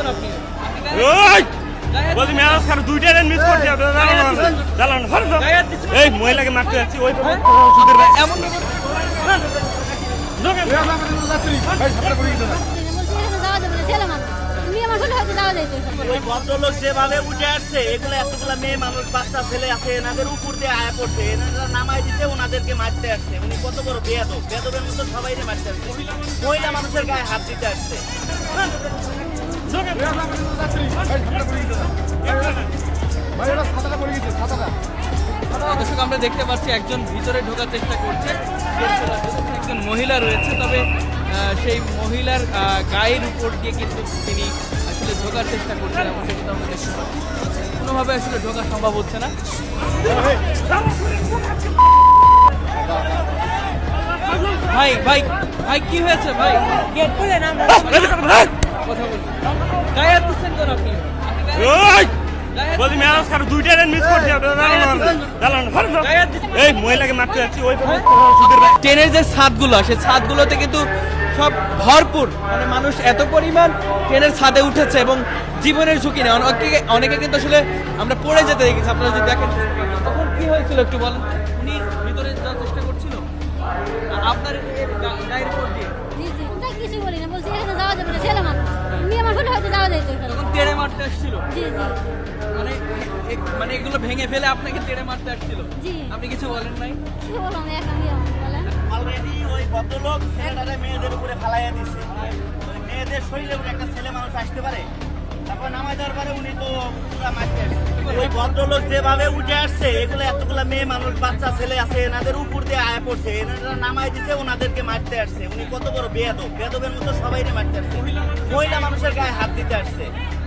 কেন আপনি? ওই বলছি মেরাজ খান দুইটা রেন মিস করছি জানান এই মহিলাকে মারতে যাচ্ছি ওই সুদের ভাই এমন ওই ভদ্রলোক যেভাবে উঠে আসছে এগুলো এতগুলা মেয়ে মানুষ বাচ্চা ছেলে আছে এনাদের উপর দিয়ে আয়া পড়ছে এনারা নামাই দিতে ওনাদেরকে মারতে আসছে উনি কত বড় বেয়াদব বেয়াদবের মতো সবাই মারতে আসছে মহিলা মানুষের গায়ে হাত দিতে আসছে দর্শক আমরা দেখতে পাচ্ছি একজন ভিতরে ঢোকার চেষ্টা করছে, একজন মহিলা রয়েছে, তবে সেই মহিলার গায়ের উপর দিয়ে কিন্তু তিনি আসলে ঢোকার চেষ্টা করছেন, এমনটা কিন্তু আমরা দেখতে পাচ্ছি। কোনোভাবে আসলে ঢোকা সম্ভব হচ্ছে না। ভাই ভাই ভাই কি হয়েছে ভাই? কথা বলছি, গায়ে হাত দিচ্ছেন কেন আপনি? বলছি মেরাজ খান দুইটা রেন মিস করছি জানান এই মহিলাকে মারতে যাচ্ছি ওই সুদের ভাই ট্রেনের যে ছাদগুলো সেই ছাদগুলোতে কিন্তু সব ভরপুর, মানে মানুষ এত পরিমাণ ট্রেনের ছাদে উঠেছে এবং জীবনের ঝুঁকি নেই। অনেকে কিন্তু আসলে আমরা পড়ে যেতে দেখেছি। আপনারা যদি দেখেন তখন কি হয়েছিল একটু বলেন। উনি ভিতরে যাওয়ার চেষ্টা করছিল আর আপনার গায়ের উপর দিয়ে কিছু বলি না, বলছি এখানে যাওয়া যাবে না, ছেলে মানুষ মেয়ে আমার হলে হয়তো যাওয়া যেত। তখন তেড়ে মারতে আসছিল, জি জি, মানে এগুলো ভেঙে ফেলে আপনাকে তেড়ে মারতে আসছিল। জি, আপনি কিছু বলেন নাই? কি বললাম একা মেয়ে বলেন। অলরেডি ওই ভদ্রলোক ছেলেটারে মেয়েদের উপরে ফালাইয়া দিছে। মেয়েদের শরীরে একটা ছেলে মানুষ আসতে পারে? তারপর নামাই দেওয়ার পরে উনি তো পুরা মারতে আসছে। ওই ভদ্রলোক যেভাবে উঠে আসছে এগুলো এতগুলা মেয়ে মানুষ বাচ্চা ছেলে আছে এনাদের উপর দিয়ে আয়া পড়ছে এনারা নামাই দিতে ওনাদেরকে মারতে আসছে উনি কত বড় বেয়াদব বেয়াদবের মতো সবাই মারতে আসছে মহিলা মানুষের গায়ে হাত দিতে আসছে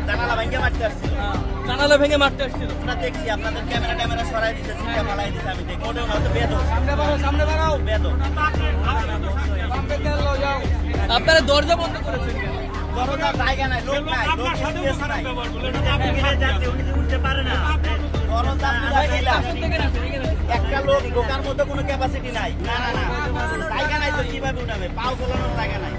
জানালা ভাঙ্গে মারতে আসছিল জানালা ভেঙে মারতে আসছিল। আমরা দেখছি আপনাদের ক্যামেরা সরাই দিতে সিটটা ফালাই দিতে আমি দেখি ওটাও না তো বেয়াদব সামনে বাড়াও বেয়াদব আপনারা দরজা বন্ধ করেছেন কেন? দরজার জায়গা নাই লোক নাই লোক স্পেস নাই উনি উঠতে পারে না দরজা পুরা ঢিলা একটা লোক ঢোকার মতো কোনো ক্যাপাসিটি নাই না জায়গা নাই তো কিভাবে উঠাবে পাও ফেলানোর জায়গা নাই